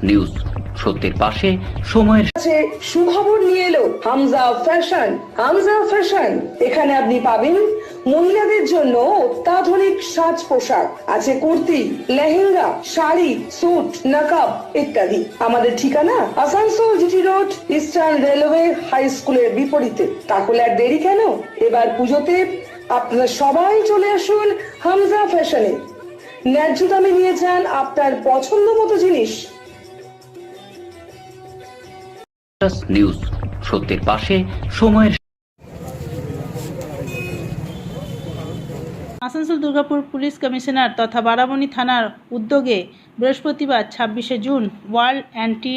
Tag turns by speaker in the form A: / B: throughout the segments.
A: News সত্যের পাশে সময়ের
B: সুখবর নিয়ে এলো হামজা ফ্যাশন। হামজা ফ্যাশন, এখানে আপনি পাবেন মহিলাদের জন্য অত্যাধুনিক সাজ পোশাক, আছে কুর্তি, লেহেঙ্গা, শাড়ি, স্যুট, নকাব ইত্যাদি। আমাদের ঠিকানা Asansol GT road, Eastern Railway high স্কুলের বিপরীতে। তাহলে আর দেরি কেন, এবার পুজোতে আপনারা সবাই চলে আসুন হামজা ফ্যাশনে। ন্যায্য দামে নিয়ে যান আপনার পছন্দ মতো জিনিস।
A: নিউজ সত্যের পাশে সময়ের।
C: আসানসোল দুর্গাপুর পুলিশ কমিশনার তথা বারাবণী থানার উদ্যোগে বৃহস্পতিবার 26শে June world anti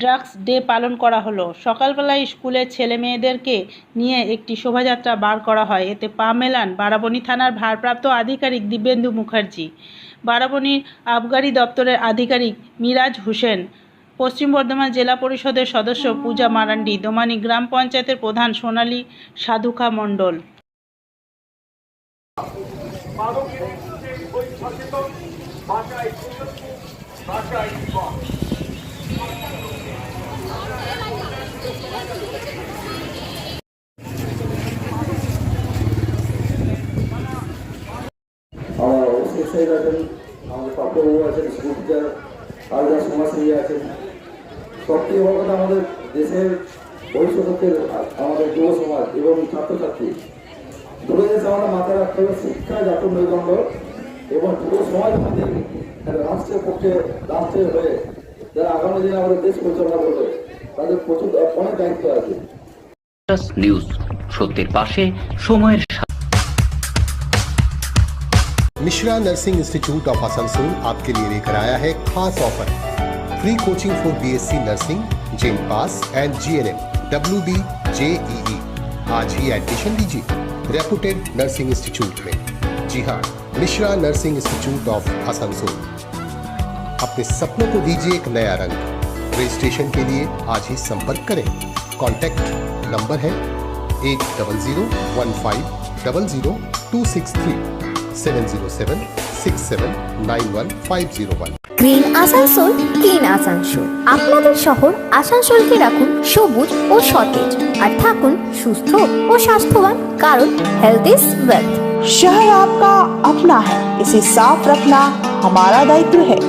C: drugs day পালন করা হলো। সকালবেলায় স্কুলের ছেলে মেয়েদেরকে নিয়ে একটি শোভাযাত্রা বার করা হয়। এতে পা মেলান বারাবণী থানার ভারপ্রাপ্ত আধিকারিক দিব্যেন্দু মুখার্জি, বারাবণীর আবগারি দপ্তরের আধিকারিক মিরাজ হোসেন, পশ্চিম বর্ধমান জেলা পরিষদের সদস্য পূজা মারান্ডি, দোমানী গ্রাম পঞ্চায়েতের প্রধান সোনালী সাধুখা মণ্ডল।
D: আমার অবশ্যই আছেন, আমাদের পাপড়বাবু আছেন, স্কুল টিচার আর যারা সমাজসেবী আছেন। সবচেয়ে বড় কথা, আমাদের দেশের ভবিষ্যতের আমাদের যুব সমাজ এবং ছাত্রছাত্রী দুটো জিনিস আমাদের মাথায় রাখতে হবে: শিক্ষা, জাতীয় মেরুদণ্ড এবং যুব সমাজ মধ্যে রাষ্ট্রের পক্ষে, রাষ্ট্রের হয়ে যারা আগামী দিনে আমাদের দেশ পরিচালনা করবে, তাদের প্রচুর অনেক দায়িত্ব আছে।
A: নিউজ সত্যের পাশে সময়ের।
E: Mishra nursing institute of Asansol आपके लिए लेकर आया है खास offer. Free coaching for BSc nursing, जेन पास एंड जीएनएम, WD, JEE। आज ही एडमिशन लीजिए रेपुटेड नर्सिंग इंस्टीट्यूट में। जी हाँ, Mishra nursing institute of Asansol. अपने सपनों को दीजिए एक नया रंग। रजिस्ट्रेशन के लिए आज ही संपर्क करें। कॉन्टैक्ट नंबर है 8015000263 70767911501।
F: Green Asansol, clean Asansol. আপনাদের শহর আসানসোলকে রাখুন সবুজ ও সতেজ, আর থাকুন সুস্থ ও স্বাস্থ্যবান, কারণ হেলথ ইজ ওয়েলথ।
G: शहर आपका अपना है, इसे साफ रखना हमारा दायित्व है।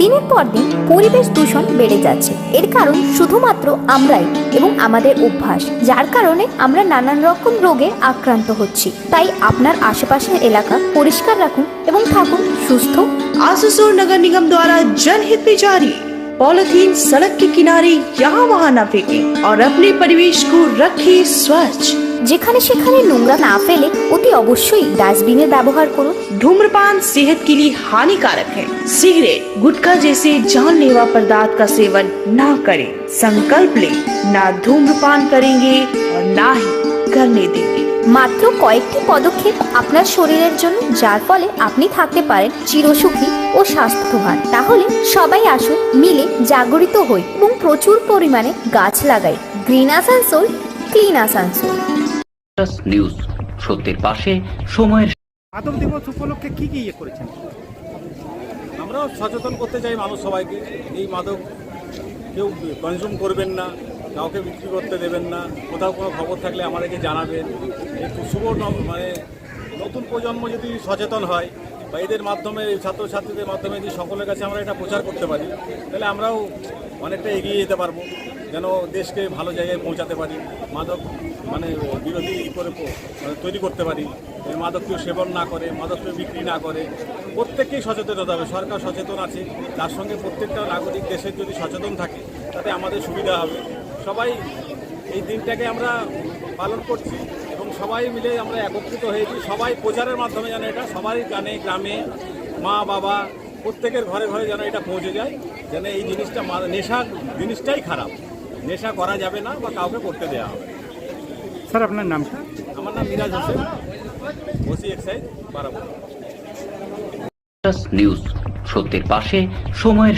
F: দিনের পর দিন পরিবেশ দূষণ বেড়ে যাচ্ছে। এর কারণ শুধুমাত্র আমরাই এবং আমাদের অভ্যাস, যার কারণে আমরা নানান রকম রোগে আক্রান্ত হচ্ছি। তাই আপনার আশেপাশের এলাকা পরিষ্কার রাখুন এবং থাকুন সুস্থ।
G: आसनसोल नगर निगम द्वारा जनहित में जारी। पॉलिथीन सड़क के किनारे यहाँ वहाँ न फेंकें और अपने परिवेश को रखें स्वच्छ।
F: যেখানে সেখানে নোংরা না ফেলে অতি অবশ্যই ডাস্টবিনের ব্যবহার করুন।
G: धूम्रपान सेहत के लिए हानिकारक है। सिगरेट, गुटखा जैसे जानलेवा पदार्थ का सेवन ना करें। संकल्प ले, ना धूम्रपान करेंगे और ना ही करने देंगे।
F: মাত্র কয়েকটি পদক্ষেপ আপনার শরীরের জন্য, যার ফলে আপনি থাকতে পারেন চিরসুখী ও স্বাস্থ্যবান। তাহলে সবাই আসুন, মিলে জাগরিত হই এবং প্রচুর পরিমাণে গাছ লাগাই। Green Asansol, clean Asansol.
A: News সত্যের পাশে সময়ের।
H: মাদক দিবস উপলক্ষে কি কি করেছেন? আমরাও সচেতন করতে চাই মানুষ সবাইকে। এই মাদক কেউ কনজিউম করবেন না, কাউকে বিক্রি করতে দেবেন না। কোথাও কোনো খবর থাকলে আমাদেরকে জানাবেন। একটু মানে নতুন প্রজন্ম যদি সচেতন হয় বা এদের মাধ্যমে, ছাত্রছাত্রীদের মাধ্যমে যদি সকলের কাছে আমরা এটা প্রচার করতে পারি, তাহলে আমরাও অনেকটা এগিয়ে যেতে পারবো, যেন দেশকে ভালো জায়গায় পৌঁছাতে পারি। মাদক মানে বিরোধী করে তৈরি করতে পারি। মাদক কেউ সেবন না করে, মাদক কেউ বিক্রি না করে। প্রত্যেককেই সচেতন হতে হবে। সরকার সচেতন আছে, তার সঙ্গে প্রত্যেকটা নাগরিক দেশের যদি সচেতন থাকে, তাতে আমাদের সুবিধা হবে। সবাই এই দিনটাকে আমরা পালন করছি এবং সবাই মিলে আমরা একত্রিত হয়েছি। সবাই প্রচারের মাধ্যমে যেন এটা সবাই জানে, গ্রামে মা বাবা প্রত্যেকের ঘরে ঘরে যেন এটা পৌঁছে যায়, যেন এই জিনিসটা, নেশা জিনিসটাই খারাপ। নেশা করা যাবে না বা কাউকে করতে দেওয়া হবে।
I: স্যার, আপনার নামটা?
H: আমার নাম Miraj Hossain, OC excise Barabani.
A: News সত্যের পাশে সময়ের।